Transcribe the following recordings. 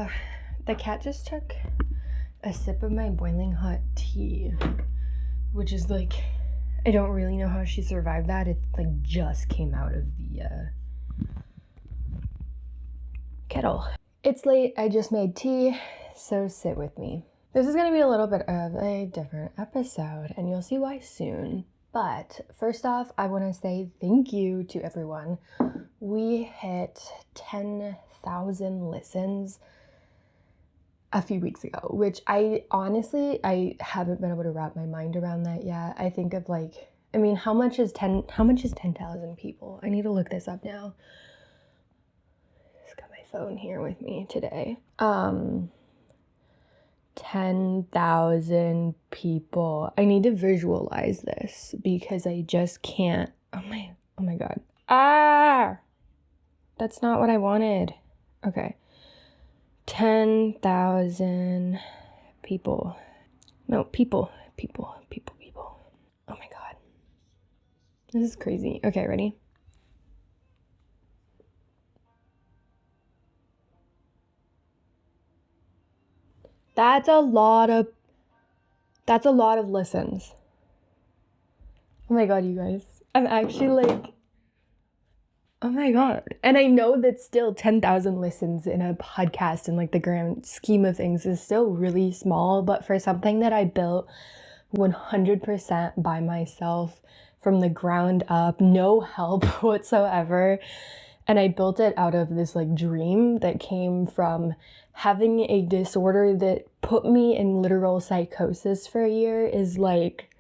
So the cat just took a sip of my boiling hot tea, which is like, I don't really know how she survived that. It like just came out of the kettle. It's late, I just made tea, so sit with me. This is gonna be a little bit of a different episode, and you'll see why soon. But first off, I wanna say thank you to everyone. We hit 10,000 listens a few weeks ago, which I haven't been able to wrap my mind around that yet. I think of like, I mean, how much is 10,000 people? I need to look this up now. Just got my phone here with me today. 10,000 people. I need to visualize this because I just can't. Oh my God. That's not what I wanted. Okay. 10,000 people. No, people. Oh my God. This is crazy. Okay, ready? That's a lot of listens. Oh my God, you guys. I'm actually like, oh my God. And I know that still 10,000 listens in a podcast in like the grand scheme of things is still really small, but for something that I built 100% by myself from the ground up, no help whatsoever. And I built it out of this like dream that came from having a disorder that put me in literal psychosis for a year is like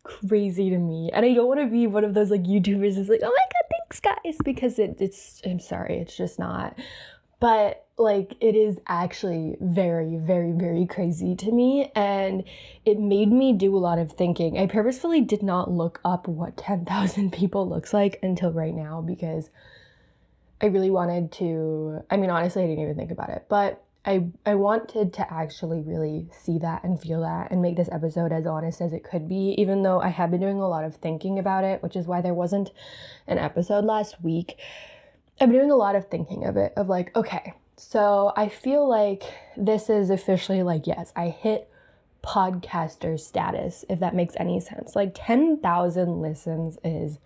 crazy to me. And I don't want to be one of those like YouTubers who's like, oh my God, thanks guys, because it's I'm sorry, it's just not. But like, it is actually very, very, very crazy to me. And it made me do a lot of thinking. I purposefully did not look up what 10,000 people looks like until right now because I really wanted to, I mean, honestly, I didn't even think about it, but I wanted to actually really see that and feel that and make this episode as honest as it could be, even though I have been doing a lot of thinking about it, which is why there wasn't an episode last week. I've been doing a lot of thinking of it, of like, okay, so I feel like this is officially like, yes, I hit podcaster status, if that makes any sense. Like 10,000 listens is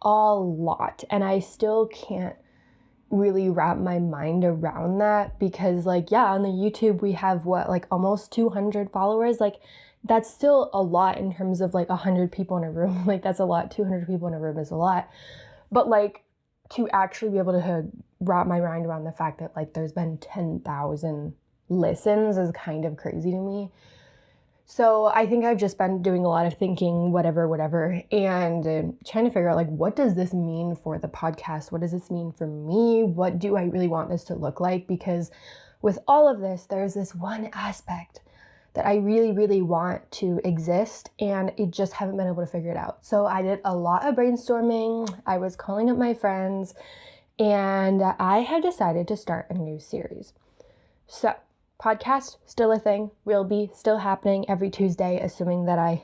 a lot, and I still can't really wrap my mind around that because like, yeah, on the YouTube we have what, like almost 200 followers. Like that's still a lot in terms of like 100 people in a room. Like that's a lot. 200 people in a room is a lot. But like to actually be able to wrap my mind around the fact that like there's been 10,000 listens is kind of crazy to me. So I think I've just been doing a lot of thinking, whatever, and trying to figure out like, what does this mean for the podcast? What does this mean for me? What do I really want this to look like? Because with all of this, there's this one aspect that I really, really want to exist, and I just haven't been able to figure it out. So I did a lot of brainstorming. I was calling up my friends, and I have decided to start a new series. So podcast, still a thing, will be still happening every Tuesday, assuming that I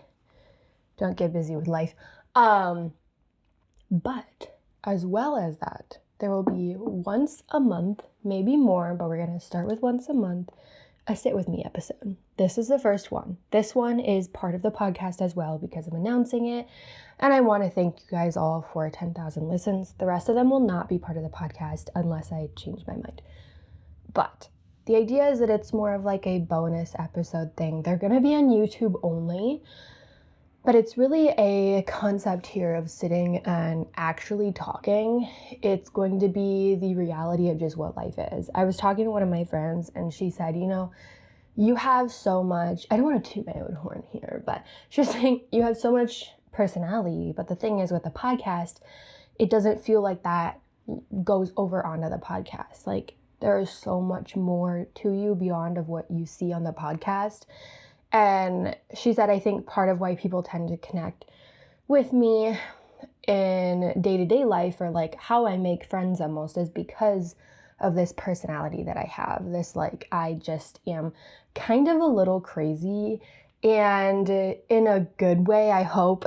don't get busy with life. But as well as that, there will be once a month, maybe more, but we're going to start with once a month, a Sit With Me episode. This is the first one. This one is part of the podcast as well because I'm announcing it. And I want to thank you guys all for 10,000 listens. The rest of them will not be part of the podcast unless I change my mind. But the idea is that it's more of like a bonus episode thing. They're going to be on YouTube only, but it's really a concept here of sitting and actually talking. It's going to be the reality of just what life is. I was talking to one of my friends and she said, you know, you have so much, I don't want to toot my own horn here, but she was saying you have so much personality, but the thing is with the podcast, it doesn't feel like that goes over onto the podcast. Like, there is so much more to you beyond of what you see on the podcast. And she said, I think part of why people tend to connect with me in day-to-day life, or like how I make friends almost, is because of this personality that I have. This like, I just am kind of a little crazy, and in a good way, I hope.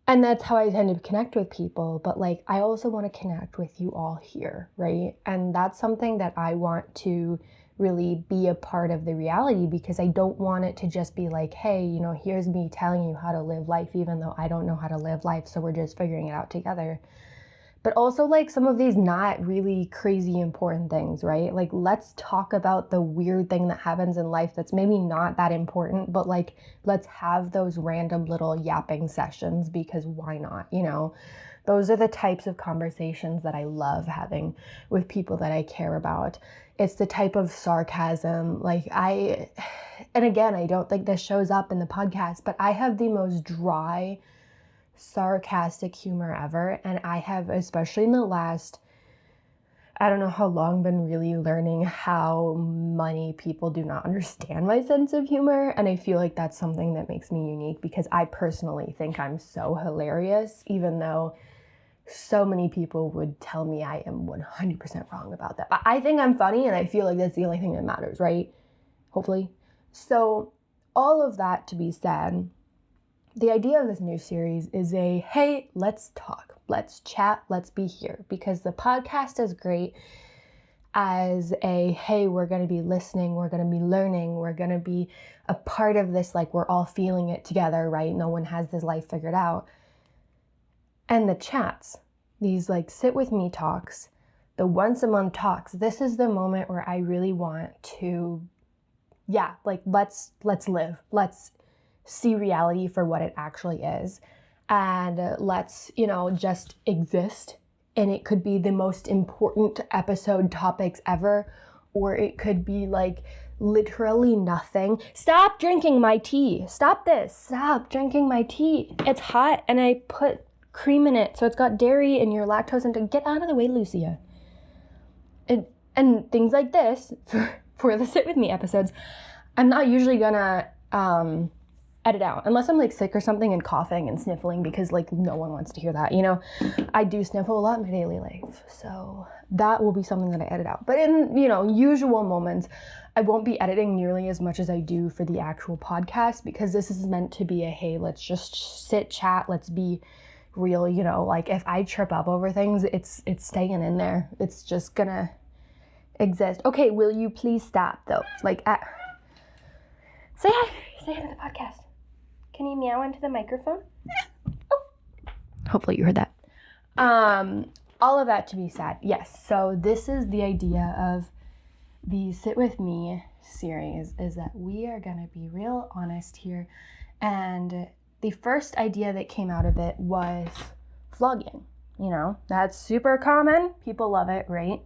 And that's how I tend to connect with people. But like, I also want to connect with you all here, right? And that's something that I want to really be a part of the reality, because I don't want it to just be like, hey, you know, here's me telling you how to live life, even though I don't know how to live life. So we're just figuring it out together. But also like some of these not really crazy important things, right? Like, let's talk about the weird thing that happens in life that's maybe not that important, but like, let's have those random little yapping sessions, because why not, you know? Those are the types of conversations that I love having with people that I care about. It's the type of sarcasm, and again, I don't think this shows up in the podcast, but I have the most dry, sarcastic humor ever. And I have, especially in the last, I don't know how long, been really learning how many people do not understand my sense of humor. And I feel like that's something that makes me unique, because I personally think I'm so hilarious, even though so many people would tell me I am 100% wrong about that. But I think I'm funny, and I feel like that's the only thing that matters, right? Hopefully. So all of that to be said, the idea of this new series is hey, let's talk, let's chat, let's be here. Because the podcast is great as hey, we're going to be listening, we're going to be learning, we're going to be a part of this, like we're all feeling it together, right? No one has this life figured out. And the chats, these like sit with me talks, the once a month talks, this is the moment where I really want to, let's live. Let's see reality for what it actually is. And let's, just exist. And it could be the most important episode topics ever, or it could be like literally nothing. Stop drinking my tea. Stop this. Stop drinking my tea. It's hot and I put cream in it, so it's got dairy and you're lactose intolerant. Get out of the way, Lucia. And things like this for the Sit With Me episodes, I'm not usually gonna edit out unless I'm like sick or something and coughing and sniffling, because like no one wants to hear that, I do sniffle a lot in my daily life, so that will be something that I edit out. But in usual moments, I won't be editing nearly as much as I do for the actual podcast, because this is meant to be hey, let's just sit, chat, let's be real. Like if I trip up over things, it's staying in there. It's just gonna exist. Okay, will you please stop though? Say hi to the podcast. Can you meow into the microphone? Oh. Hopefully you heard that. All of that to be said, yes. So this is the idea of the Sit With Me series, is that we are gonna be real honest here. And the first idea that came out of it was vlogging. That's super common. People love it, right?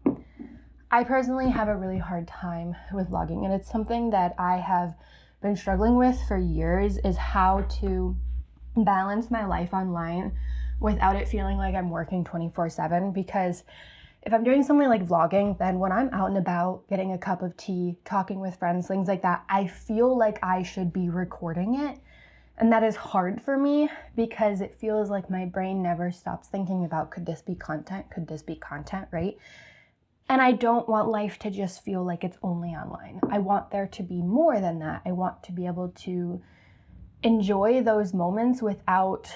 I personally have a really hard time with vlogging, and it's something that I have been struggling with for years, is how to balance my life online without it feeling like I'm working 24/7. Because if I'm doing something like vlogging, then when I'm out and about, getting a cup of tea, talking with friends, things like that, I feel like I should be recording it. And that is hard for me, because it feels like my brain never stops thinking about, could this be content? Could this be content, right? And I don't want life to just feel like it's only online. I want there to be more than that. I want to be able to enjoy those moments without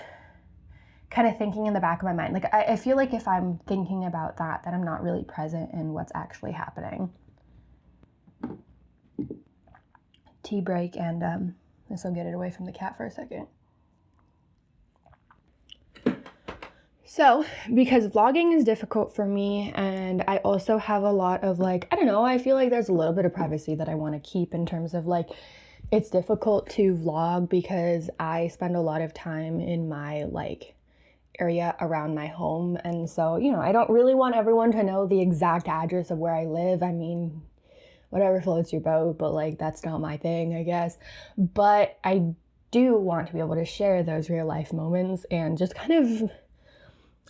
kind of thinking in the back of my mind. Like I feel like if I'm thinking about that, then I'm not really present in what's actually happening. Tea break, and this will get it away from the cat for a second. So, because vlogging is difficult for me, and I also have a lot of I feel like there's a little bit of privacy that I want to keep, in terms of it's difficult to vlog because I spend a lot of time in my area around my home. And so, I don't really want everyone to know the exact address of where I live. I mean, whatever floats your boat, but that's not my thing, I guess. But I do want to be able to share those real life moments, and just kind of,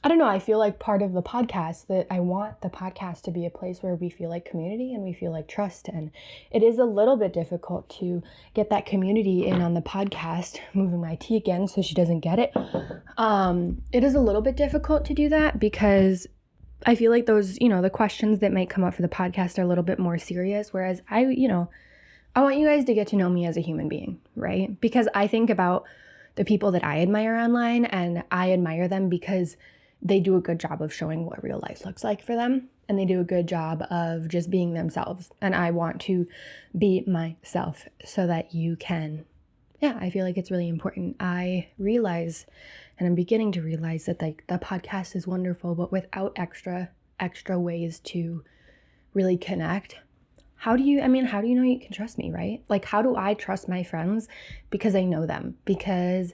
I don't know, I feel like part of the podcast, that I want the podcast to be a place where we feel like community and we feel like trust. And it is a little bit difficult to get that community in on the podcast. Moving my tea again so she doesn't get it. It is a little bit difficult to do that, because I feel like those, the questions that might come up for the podcast are a little bit more serious. Whereas I want you guys to get to know me as a human being, right? Because I think about the people that I admire online, and I admire them because they do a good job of showing what real life looks like for them, and they do a good job of just being themselves. And I want to be myself so that you can, I feel like it's really important. I realize, and I'm beginning to realize that like the podcast is wonderful, but without extra ways to really connect, how do you know you can trust me, right? Like, how do I trust my friends? Because I know them, because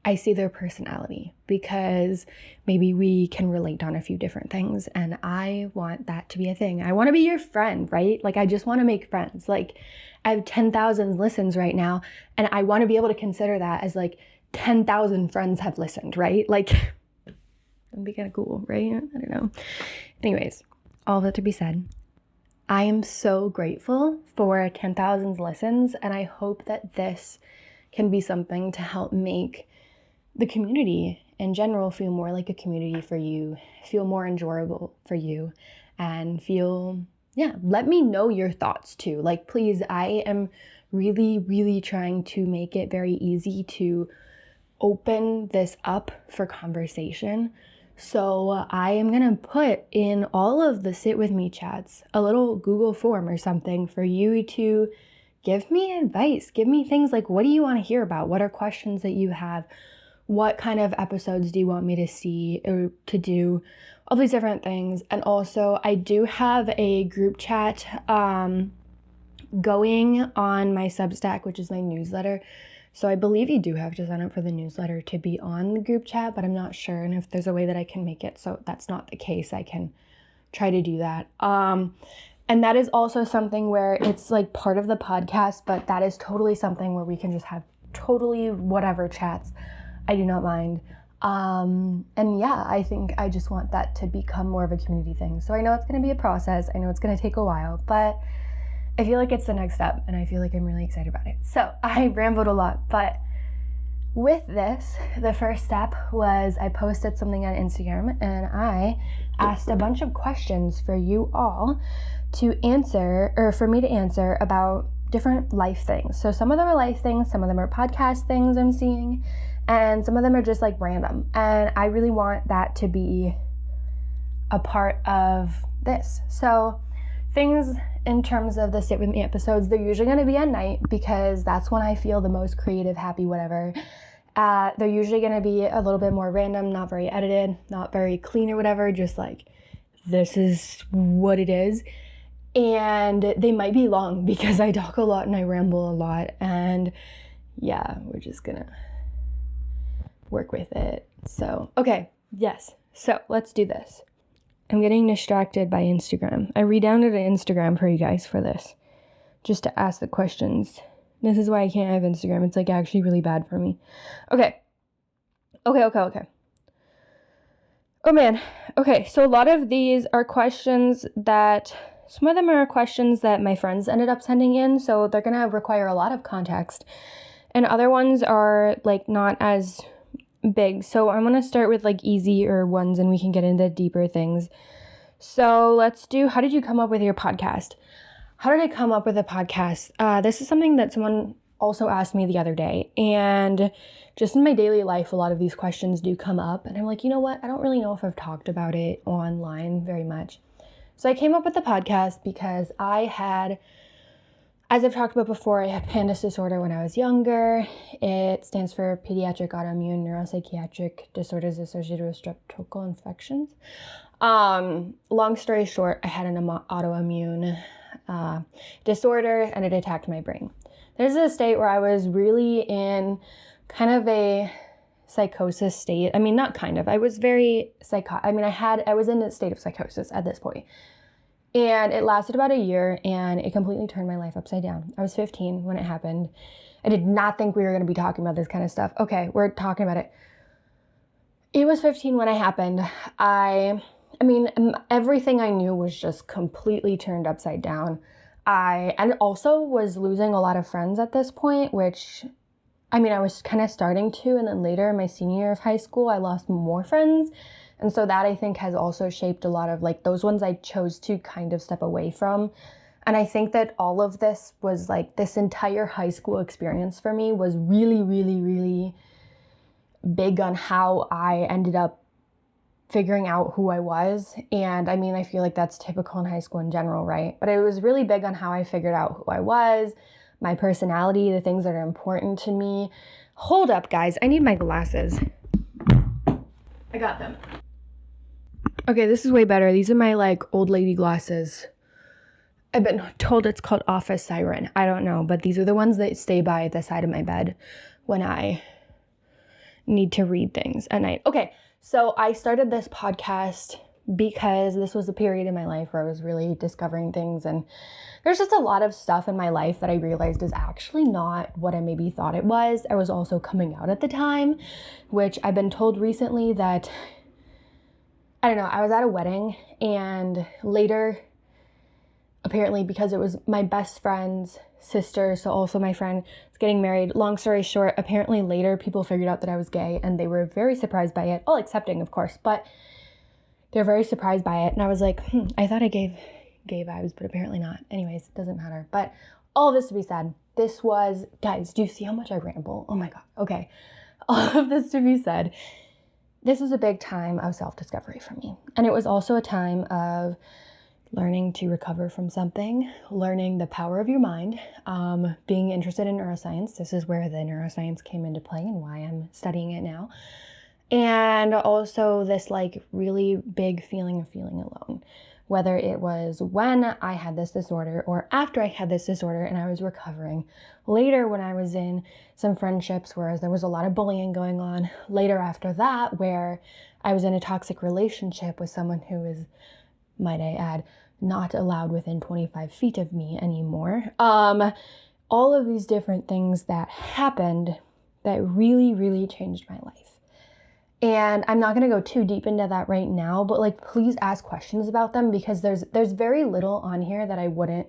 I see their personality, because maybe we can relate on a few different things, and I want that to be a thing. I want to be your friend, right? Like, I just want to make friends. Like, I have 10,000 listens right now, and I want to be able to consider that as like 10,000 friends have listened, right? Like, that'd be kind of cool, right? I don't know. Anyways, all that to be said, I am so grateful for 10,000 listens, and I hope that this can be something to help make the community in general feel more like a community for you, feel more enjoyable for you, and let me know your thoughts too. Like, please, I am really, really trying to make it very easy to open this up for conversation. So I am going to put in all of the Sit With Me chats a little Google form or something for you to give me advice, give me things like, what do you want to hear about? What are questions that you have? What kind of episodes do you want me to see or to do? All these different things. And also, I do have a group chat going on my Substack, which is my newsletter. So I believe you do have to sign up for the newsletter to be on the group chat, but I'm not sure. And if there's a way that I can make it so that's not the case, I can try to do that. And that is also something where it's like part of the podcast, but that is totally something where we can just have totally whatever chats. I do not mind. I think I just want that to become more of a community thing. So I know it's going to be a process. I know it's going to take a while, but I feel like it's the next step, and I feel like I'm really excited about it. So I rambled a lot, but with this, the first step was I posted something on Instagram, and I asked a bunch of questions for you all to answer, or for me to answer, about different life things. So some of them are life things, some of them are podcast things I'm seeing, and some of them are just like random. And I really want that to be a part of this. So things in terms of the Sit With Me episodes, they're usually going to be at night because that's when I feel the most creative, happy, whatever. They're usually going to be a little bit more random, not very edited, not very clean or whatever, just like, this is what it is. And they might be long because I talk a lot and I ramble a lot. And yeah, we're just going to work with it. So, okay, yes. So let's do this. I'm getting distracted by Instagram. I redownloaded Instagram for you guys for this, just to ask the questions. This is why I can't have Instagram. It's like actually really bad for me. Okay. Oh man. Okay, so a lot of these are questions that, some of them are questions that my friends ended up sending in, so they're gonna require a lot of context. And other ones are like not as big. So I'm gonna start with like easier ones and we can get into deeper things. So let's do, how did you come up with your podcast? How did I come up with a podcast? This is something that someone also asked me the other day, and just in my daily life, a lot of these questions do come up, and I'm like, you know what? I don't really know if I've talked about it online very much. So I came up with the podcast because I had, as I've talked about before, I had PANDAS disorder when I was younger. It stands for Pediatric Autoimmune Neuropsychiatric Disorders Associated with Streptococcal Infections. Long story short, I had an autoimmune disorder, and it attacked my brain. This is a state where I was really in kind of a psychosis state. I mean, not kind of. I was very I was in a state of psychosis at this point. And it lasted about a year, and it completely turned my life upside down. I was 15 when it happened. I did not think we were going to be talking about this kind of stuff. Okay, we're talking about it. It was 15 when it happened. Everything I knew was just completely turned upside down. And also was losing a lot of friends at this point, which, I was kind of starting to, and then later in my senior year of high school, I lost more friends. And so that, I think, has also shaped a lot of, like, those ones I chose to kind of step away from. And I think that all of this was, like, this entire high school experience for me was really, really, really big on how I ended up figuring out who I was. And I mean, I feel like that's typical in high school in general, right? But it was really big on how I figured out who I was, my personality, the things that are important to me. Hold up, guys. I need my glasses. I got them. Okay, this is way better. These are my like old lady glasses. I've been told it's called office siren. I don't know, but these are the ones that stay by the side of my bed when I need to read things at night. Okay, so I started this podcast because this was a period in my life where I was really discovering things, and there's just a lot of stuff in my life that I realized is actually not what I maybe thought it was. I was also coming out at the time, which I've been told recently that, I don't know, I was at a wedding, and later, apparently because it was my best friend's sister, so also my friend was getting married. Long story short, apparently later people figured out that I was gay, and they were very surprised by it. All accepting, of course, but they're very surprised by it. And I was like, I thought I gave gay vibes, but apparently not. Anyways, it doesn't matter. But all this to be said, this was, guys, do you see how much I ramble? Oh my God. Okay. All of this to be said, this was a big time of self-discovery for me. And it was also a time of learning to recover from something, learning the power of your mind, being interested in neuroscience. This is where the neuroscience came into play and why I'm studying it now. And also this like really big feeling of feeling alone, whether it was when I had this disorder or after I had this disorder and I was recovering, later when I was in some friendships where there was a lot of bullying going on, later after that where I was in a toxic relationship with someone who is, might I add, not allowed within 25 feet of me anymore. All of these different things that happened that really, really changed my life. And I'm not going to go too deep into that right now, but like, please ask questions about them, because there's very little on here that I wouldn't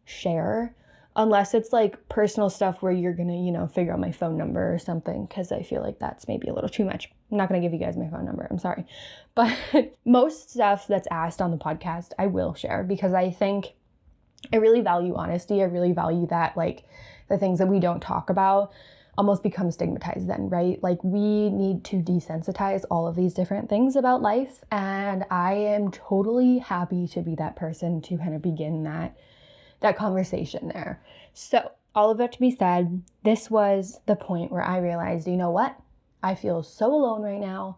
share, unless it's like personal stuff where you're going to, figure out my phone number or something, because I feel like that's maybe a little too much. I'm not going to give you guys my phone number. I'm sorry. But most stuff that's asked on the podcast, I will share, because I think I really value honesty. I really value that, like, the things that we don't talk about almost become stigmatized then, right? Like, we need to desensitize all of these different things about life. And I am totally happy to be that person to kind of begin that conversation there. So all of that to be said, this was the point where I realized, you know what? I feel so alone right now.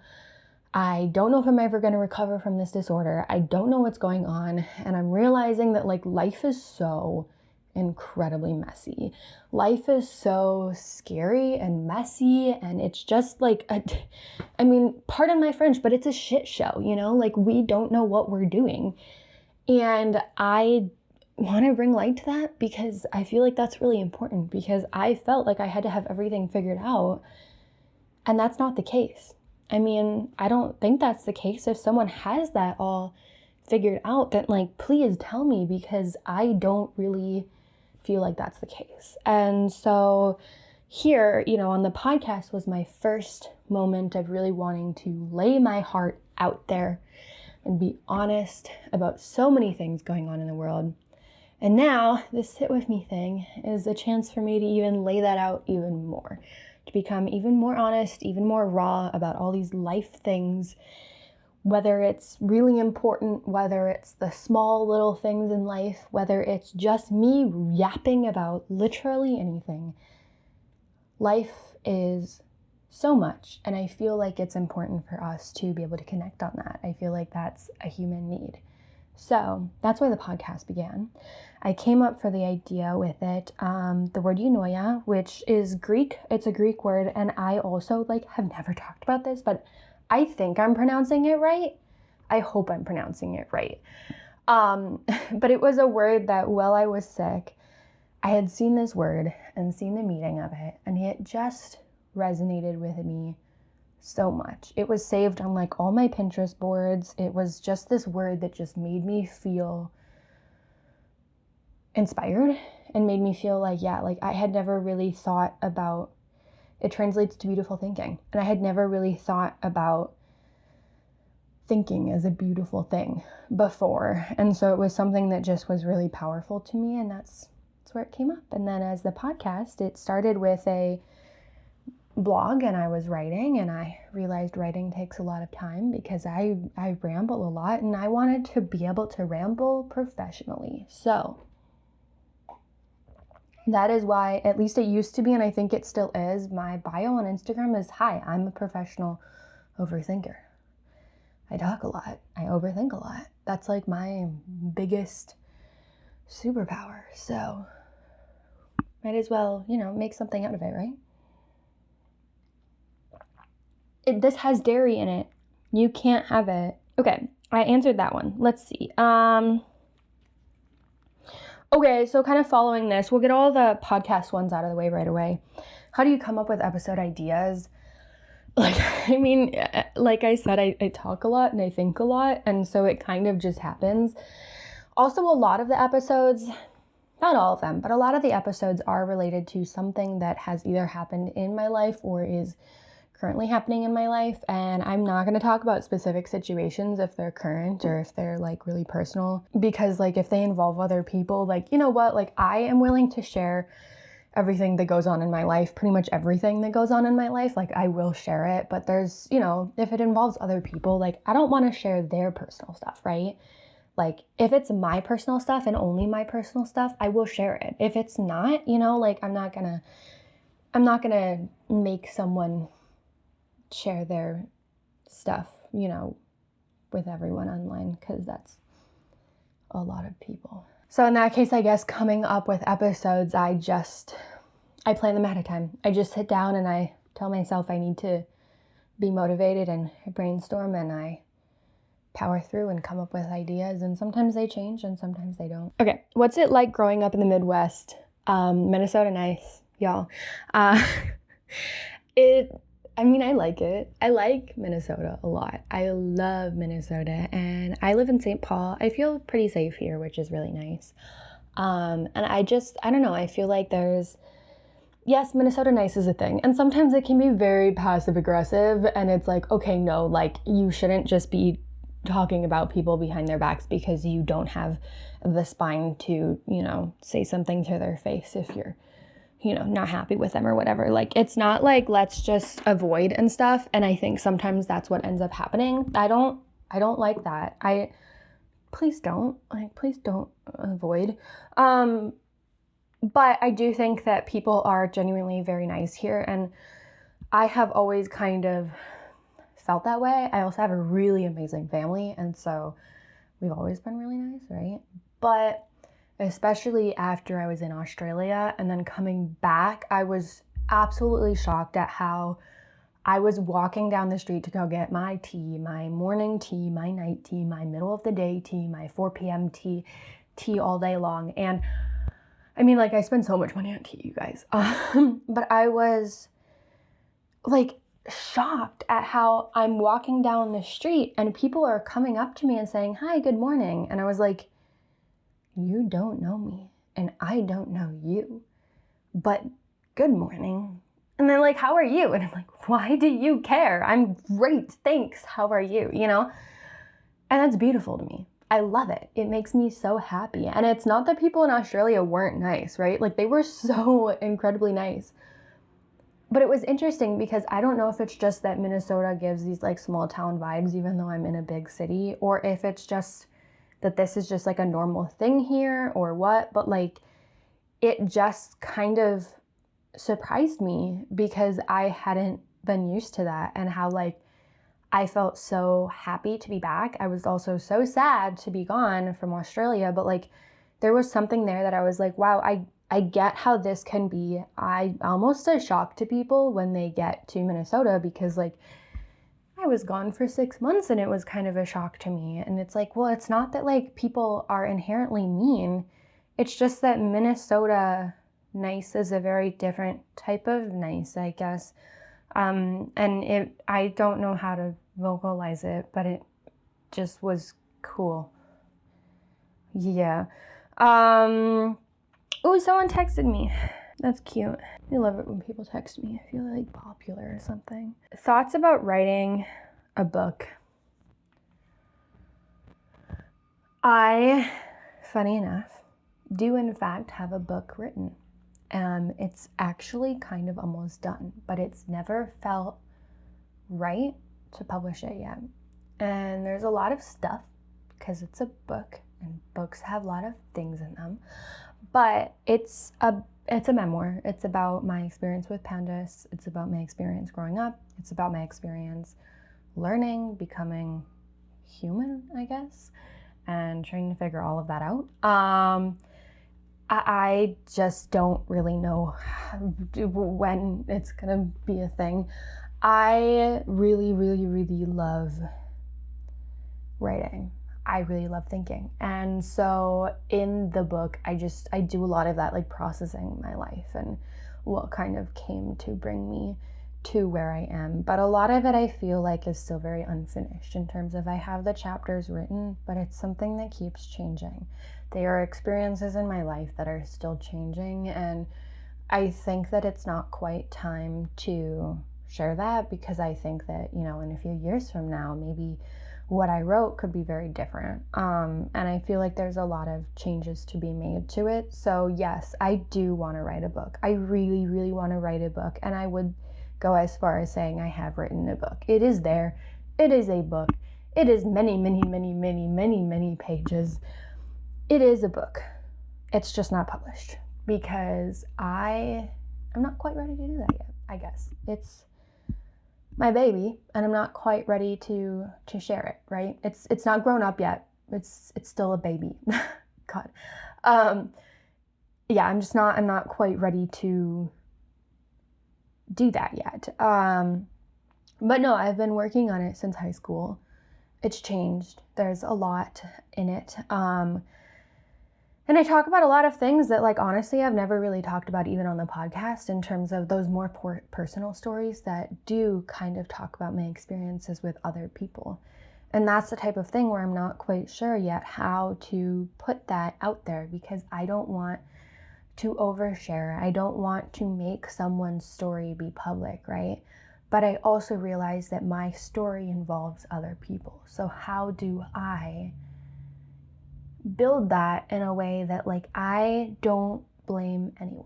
I don't know if I'm ever going to recover from this disorder. I don't know what's going on. And I'm realizing that like life is so incredibly messy. Life is so scary and messy, and it's just like pardon my French, but it's a shit show, like we don't know what we're doing. And I want to bring light to that, because I feel like that's really important, because I felt like I had to have everything figured out, and that's not the case. I don't think that's the case. If someone has that all figured out, then like, please tell me, because I don't really feel like that's the case. And so here, on the podcast was my first moment of really wanting to lay my heart out there and be honest about so many things going on in the world. And now this sit with me thing is a chance for me to even lay that out even more, to become even more honest, even more raw about all these life things, whether it's really important, whether it's the small little things in life, whether it's just me yapping about literally anything. Life is so much, and I feel like it's important for us to be able to connect on that. I feel like that's a human need. So that's why the podcast began. I came up for the idea with it, the word eunoia, which is Greek. It's a Greek word, and I also have never talked about this, but I think I'm pronouncing it right. I hope I'm pronouncing it right. But it was a word that while I was sick, I had seen this word and seen the meaning of it, and it just resonated with me so much. It was saved on all my Pinterest boards. It was just this word that just made me feel inspired and made me feel I had never really thought about, it translates to beautiful thinking. And I had never really thought about thinking as a beautiful thing before. And so it was something that just was really powerful to me, and that's where it came up. And then as the podcast, it started with a blog and I was writing, and I realized writing takes a lot of time because I ramble a lot, and I wanted to be able to ramble professionally. So that is why, at least it used to be, and I think it still is, my bio on Instagram is, hi, I'm a professional overthinker. I talk a lot. I overthink a lot. That's like my biggest superpower. So might as well, make something out of it, right? This has dairy in it. You can't have it. Okay, I answered that one. Let's see. Okay, so kind of following this, we'll get all the podcast ones out of the way right away. How do you come up with episode ideas? Like I said, I talk a lot and I think a lot, and so it kind of just happens. Also, a lot of the episodes, not all of them, but a lot of the episodes are related to something that has either happened in my life or is currently happening in my life, and I'm not going to talk about specific situations if they're current or if they're like really personal, because like if they involve other people, like, you know what, like I am willing to share everything that goes on in my life, pretty much everything that goes on in my life, like I will share it, but there's, if it involves other people, like I don't want to share their personal stuff, right? Like if it's my personal stuff and only my personal stuff, I will share it. If it's not, like I'm not gonna make someone share their stuff, with everyone online, because that's a lot of people. So in that case, I guess coming up with episodes, I plan them ahead of time. I just sit down and I tell myself I need to be motivated and brainstorm, and I power through and come up with ideas, and sometimes they change and sometimes they don't. Okay, what's it like growing up in the Midwest? Minnesota nice, y'all. I like it. I like Minnesota a lot. I love Minnesota, and I live in St. Paul. I feel pretty safe here, which is really nice. And I don't know, I feel like yes, Minnesota nice is a thing. And sometimes it can be very passive aggressive, and it's like, okay, no, like you shouldn't just be talking about people behind their backs because you don't have the spine to, say something to their face if you're not happy with them or whatever. Like, it's not like, let's just avoid and stuff. And I think sometimes that's what ends up happening. I don't like that. Please don't avoid. But I do think that people are genuinely very nice here. And I have always kind of felt that way. I also have a really amazing family. And so we've always been really nice, right? But especially after I was in Australia and then coming back, I was absolutely shocked at how I was walking down the street to go get my tea, my morning tea, my night tea, my middle of the day tea, my 4 p.m. tea all day long. And I spend so much money on tea, you guys. But I was like shocked at how I'm walking down the street and people are coming up to me and saying, hi, good morning. And I was like, you don't know me and I don't know you, but good morning. And they're like, how are you? And I'm like, why do you care? I'm great, thanks. How are you? And that's beautiful to me. I love it. It makes me so happy. And it's not that people in Australia weren't nice, right? Like they were so incredibly nice. But it was interesting because I don't know if it's just that Minnesota gives these like small town vibes, even though I'm in a big city, or if it's just that this is just like a normal thing here or what, but like it just kind of surprised me because I hadn't been used to that, and how like I felt so happy to be back. I was also so sad to be gone from Australia, but like there was something there that I was like, wow, I get how this can be almost a shock to people when they get to Minnesota, because like I was gone for 6 months and it was kind of a shock to me. And it's like, well, it's not that like people are inherently mean. It's just that Minnesota nice is a very different type of nice, I guess. I don't know how to vocalize it, but it just was cool. Yeah. Oh, someone texted me. That's cute. I love it when people text me. I feel like popular or something. Thoughts about writing a book. I, funny enough, do in fact have a book written. It's actually kind of almost done, but it's never felt right to publish it yet. And there's a lot of stuff because it's a book and books have a lot of things in them, but it's a memoir. It's about my experience with pandas. It's about my experience growing up. It's about my experience learning, becoming human, I guess, and trying to figure all of that out. I just don't really know when it's gonna be a thing. I really, really, really love writing. I really love thinking. And so in the book, I do a lot of that, like processing my life and what kind of came to bring me to where I am. But a lot of it I feel like is still very unfinished in terms of I have the chapters written, but it's something that keeps changing. They are experiences in my life that are still changing, and I think that it's not quite time to share that because I think that, in a few years from now, maybe what I wrote could be very different. And I feel like there's a lot of changes to be made to it. So yes, I do want to write a book. I really, really want to write a book. And I would go as far as saying I have written a book. It is there. It is a book. It is many, many, many, many, many, many pages. It is a book. It's just not published because I'm not quite ready to do that yet, I guess. It's my baby and I'm not quite ready to share it, right? It's not grown up yet. It's still a baby. God. Yeah, I'm not quite ready to do that yet. But no, I've been working on it since high school. It's changed. There's a lot in it. And I talk about a lot of things that, like, honestly, I've never really talked about even on the podcast in terms of those more personal stories that do kind of talk about my experiences with other people. And that's the type of thing where I'm not quite sure yet how to put that out there because I don't want to overshare. I don't want to make someone's story be public, right? But I also realize that my story involves other people. So how do I build that in a way that, like, I don't blame anyone.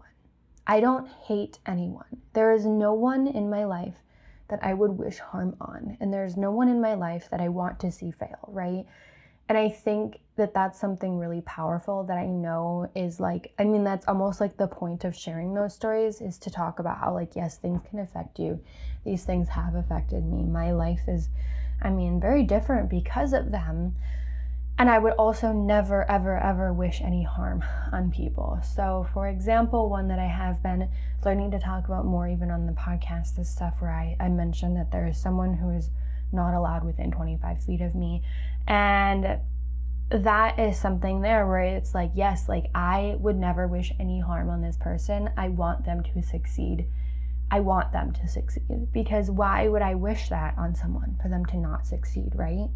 I don't hate anyone. There is no one in my life that I would wish harm on. And there's no one in my life that I want to see fail, right? And I think that that's something really powerful that I know is like, I mean, that's almost like the point of sharing those stories is to talk about how, like, yes, things can affect you. These things have affected me. My life is, very different because of them. And I would also never, ever, ever wish any harm on people. So, for example, one that I have been learning to talk about more even on the podcast is stuff where I mentioned that there is someone who is not allowed within 25 feet of me. And that is something there where it's like, yes, like I would never wish any harm on this person. I want them to succeed. I want them to succeed because why would I wish that on someone for them to not succeed, right?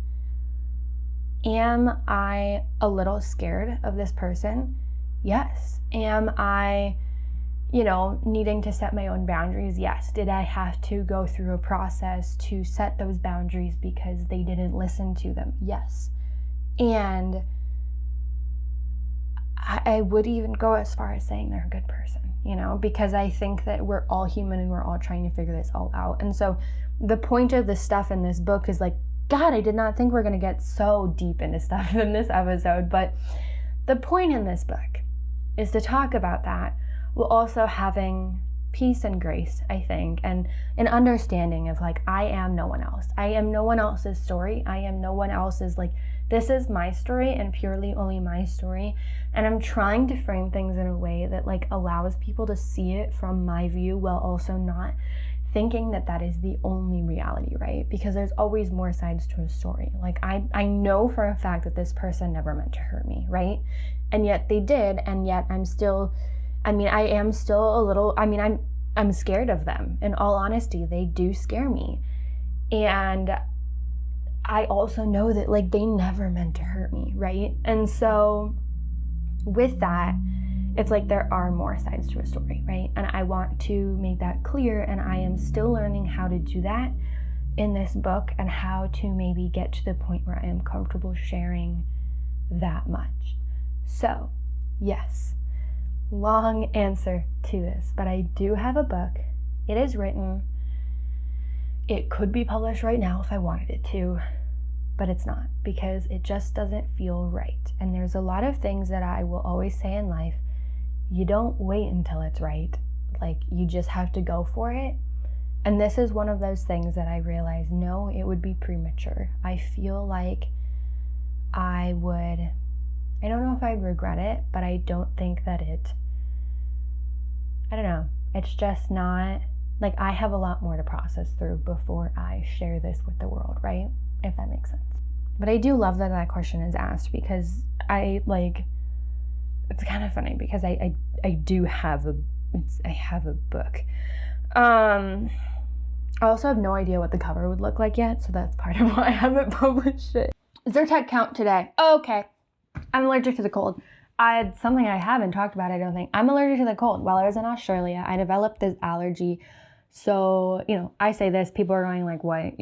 Am I a little scared of this person? Yes. Am I, needing to set my own boundaries? Yes. Did I have to go through a process to set those boundaries because they didn't listen to them? Yes. And I would even go as far as saying they're a good person, because I think that we're all human and we're all trying to figure this all out. And so the point of the stuff in this book is like, God, I did not think we're going to get so deep into stuff in this episode, but the point in this book is to talk about that while also having peace and grace, I think, and an understanding of like, I am no one else. I am no one else's story. I am no one else's, like, this is my story and purely only my story. And I'm trying to frame things in a way that like allows people to see it from my view while also not thinking that that is the only reality, right? Because there's always more sides to a story. Like I know for a fact that this person never meant to hurt me, right? And yet they did, and yet I am still a little, I'm scared of them. In all honesty, they do scare me. And I also know that like they never meant to hurt me, right? And so with that, it's like there are more sides to a story, right? And I want to make that clear, and I am still learning how to do that in this book and how to maybe get to the point where I am comfortable sharing that much. So, yes, long answer to this, but I do have a book. It is written. It could be published right now if I wanted it to, but it's not, because it just doesn't feel right. And there's a lot of things that I will always say in life. You don't wait until it's right. Like, you just have to go for it. And this is one of those things that I realized, no, it would be premature. I feel like I don't know if I'd regret it, but I don't think that I don't know. It's just not, like, I have a lot more to process through before I share this with the world, right? If that makes sense. But I do love that question is asked, because it's kind of funny because I do have I have a book. I also have no idea what the cover would look like yet, so that's part of why I haven't published it. Zyrtec count today. Oh, okay. I'm allergic to the cold. Something I haven't talked about, I don't think. I'm allergic to the cold. While I was in Australia, I developed this allergy. So, I say this, people are going like, what?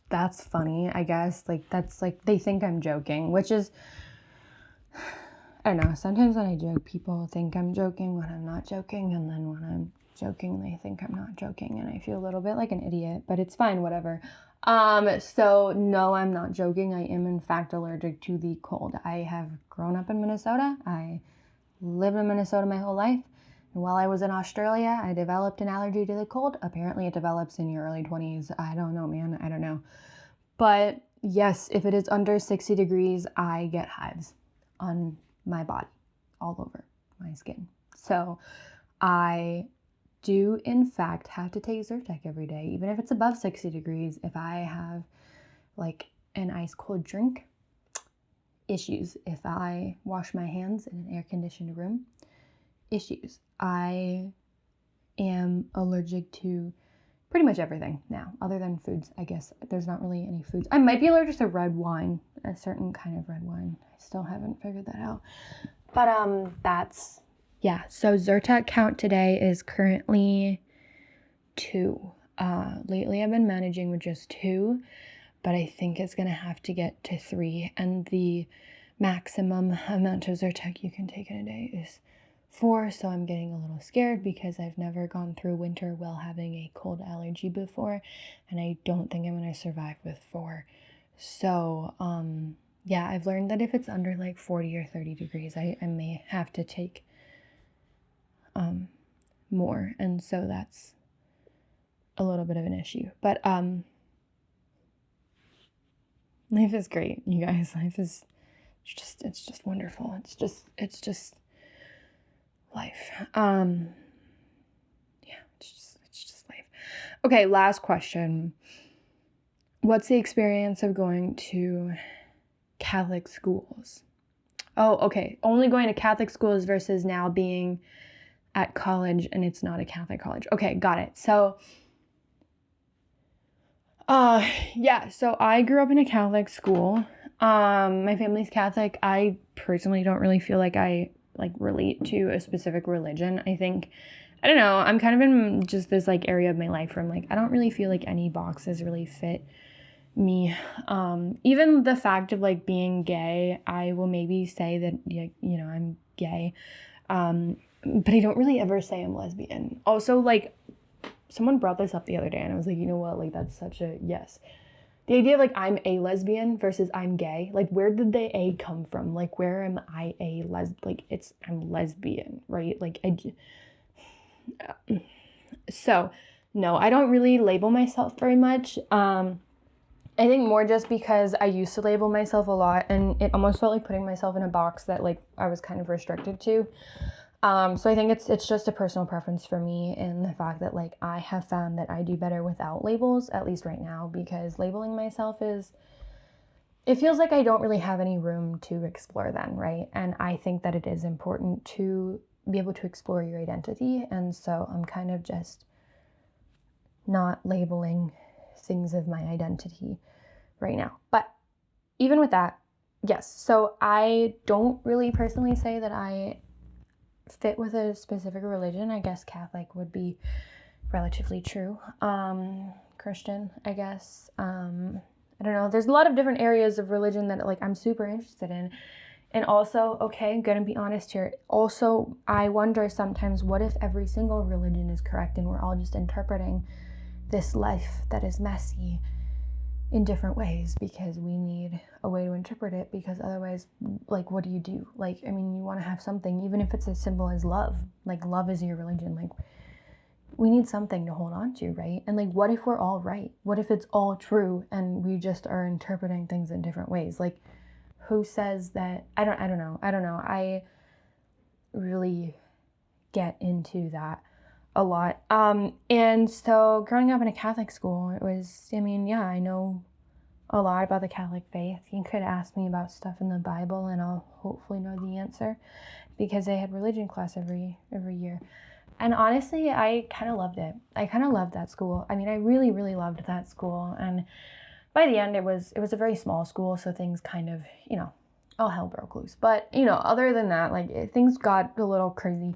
That's funny, I guess. Like, that's like, they think I'm joking, which is, I don't know. Sometimes when I joke, people think I'm joking when I'm not joking. And then when I'm joking, they think I'm not joking. And I feel a little bit like an idiot, but it's fine, whatever. So no, I'm not joking. I am in fact allergic to the cold. I have grown up in Minnesota. I lived in Minnesota my whole life. And while I was in Australia, I developed an allergy to the cold. Apparently it develops in your early 20s. I don't know, man. I don't know. But yes, if it is under 60 degrees, I get hives on my body, all over my skin. So I do in fact have to take Zyrtec every day, even if it's above 60 degrees. If I have like an ice cold drink, issues. If I wash my hands in an air conditioned room, issues. I am allergic to pretty much everything now, other than foods. I guess there's not really any foods. I might be allergic to red wine, a certain kind of red wine. I still haven't figured that out. But so Zyrtec count today is currently 2. Lately I've been managing with just 2, but I think it's gonna have to get to 3. And the maximum amount of Zyrtec you can take in a day is 4, so I'm getting a little scared because I've never gone through winter while having a cold allergy before, and I don't think I'm gonna survive with 4. So I've learned that if it's under like 40 or 30 degrees, I may have to take more, and so that's a little bit of an issue. But life is great, you guys. Life is it's just wonderful. It's just life. It's just life. Okay, last question. What's the experience of going to Catholic schools? Oh, okay. Only going to Catholic schools versus now being at college and it's not a Catholic college. Okay, got it. So so I grew up in a Catholic school. My family's Catholic. I personally don't really feel like I relate to a specific religion. I think, I don't know, I'm kind of in just this area of my life where I'm I don't really feel like any boxes really fit me. Even the fact of being gay, I will maybe say that I'm gay. But I don't really ever say I'm lesbian. Also, someone brought this up the other day and I was like, you know what, that's such a yes. The idea of I'm a lesbian versus I'm gay, where did the A come from? Where am I a I'm lesbian, right? So no, I don't really label myself very much. I think more just because I used to label myself a lot and it almost felt like putting myself in a box that I was kind of restricted to. So I think it's just a personal preference for me, and the fact that I have found that I do better without labels, at least right now, because labeling myself it feels like I don't really have any room to explore then, right? And I think that it is important to be able to explore your identity, and so I'm kind of just not labeling things of my identity right now. But even with that, yes, so I don't really personally say that I fit with a specific religion. I guess Catholic would be relatively true. Christian, I guess. I don't know. There's a lot of different areas of religion that I'm super interested in. And also, okay, I'm gonna be honest here. Also, I wonder sometimes, what if every single religion is correct and we're all just interpreting this life that is messy in different ways because we need a way to interpret it, because otherwise, like, what do you do? Like, I mean, you want to have something, even if it's as simple as love. Like, love is your religion. Like, we need something to hold on to, right? And like, what if we're all right? What if it's all true and we just are interpreting things in different ways? Like, who says that? I don't know. I really get into that a lot. And so growing up in a Catholic school, it was, I mean, yeah, I know a lot about the Catholic faith. You could ask me about stuff in the Bible and I'll hopefully know the answer, because they had religion class every year. And honestly, I kind of loved it. I kind of loved that school. I mean, I really, really loved that school. And by the end, it was a very small school, so things kind of, all hell broke loose. But, other than that, like, things got a little crazy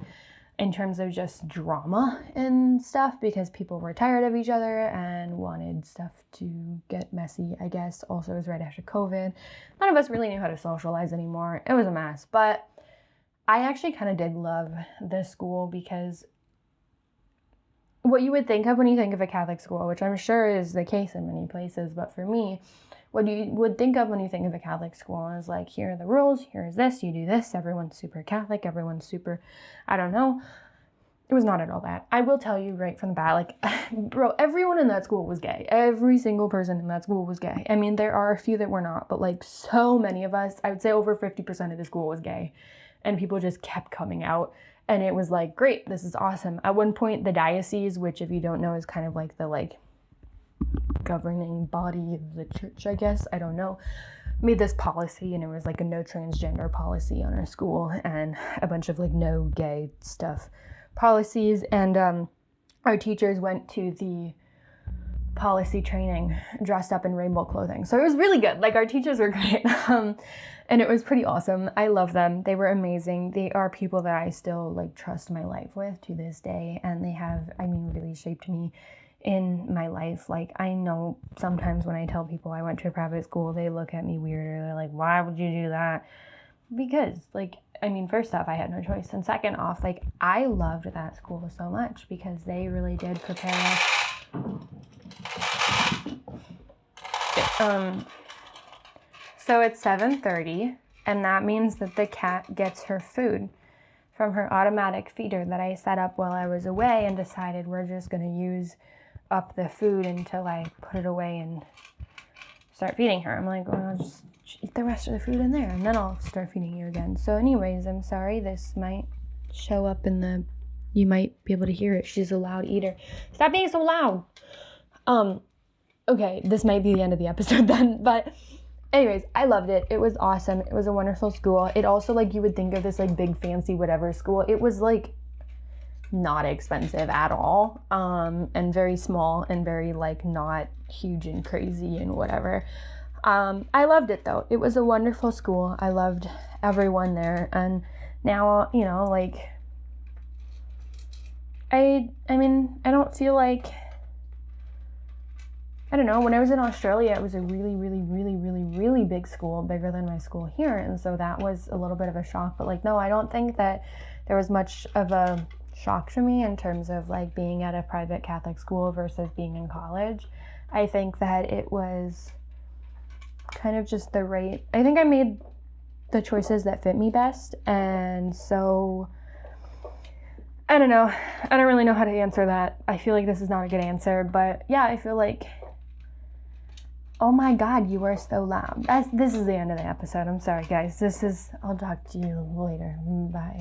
in terms of just drama and stuff, because people were tired of each other and wanted stuff to get messy, I guess. Also, it was right after COVID. None of us really knew how to socialize anymore. It was a mess. But I actually kind of did love this school, because what you would think of when you think of a Catholic school, which I'm sure is the case in many places, but for me, what you would think of when you think of a Catholic school is like, here are the rules, here is this, you do this, everyone's super Catholic, everyone's super, I don't know. It was not at all that. I will tell you right from the bat, like, bro, everyone in that school was gay. Every single person in that school was gay. I mean, there are a few that were not, but like, so many of us, I would say over 50% of the school was gay, and people just kept coming out. And it was like, great, this is awesome. At one point, the diocese, which if you don't know is kind of like the governing body of the church, I guess, I don't know, made this policy, and it was like a no transgender policy on our school and a bunch of like no gay stuff policies. And our teachers went to the policy training dressed up in rainbow clothing. So it was really good. Like, our teachers were great. And it was pretty awesome. I love them. They were amazing. They are people that I still like trust my life with to this day. And they have, I mean, really shaped me in my life. Like, I know sometimes when I tell people I went to a private school, they look at me weirder. They're like, why would you do that? Because, like, I mean, first off, I had no choice. And second off, like, I loved that school so much because they really did prepare us. So it's 7:30, and that means that the cat gets her food from her automatic feeder that I set up while I was away, and decided we're just going to use up the food until I put it away and start feeding her. I'm like, well, I'll just eat the rest of the food in there, and then I'll start feeding you again. So anyways, I'm sorry, this might show up you might be able to hear it. She's a loud eater. Stop being so loud. Okay, this might be the end of the episode then, but anyways, I loved it. It was awesome. It was a wonderful school. It also, like, you would think of this like big fancy whatever school. It was like not expensive at all, and very small and very like not huge and crazy and whatever. I loved it though. It was a wonderful school. I loved everyone there, and now, like, I mean, I don't feel like, I don't know, when I was in Australia, it was a really, really, really, really, really big school, bigger than my school here. And so that was a little bit of a shock. But like, no, I don't think that there was much of a shock to me in terms of like being at a private Catholic school versus being in college. I think that it was kind of just I think I made the choices that fit me best. And so, I don't know. I don't really know how to answer that. I feel like this is not a good answer, but yeah, I feel like, oh my God, you are so loud. This is the end of the episode. I'm sorry, guys. I'll talk to you later. Bye.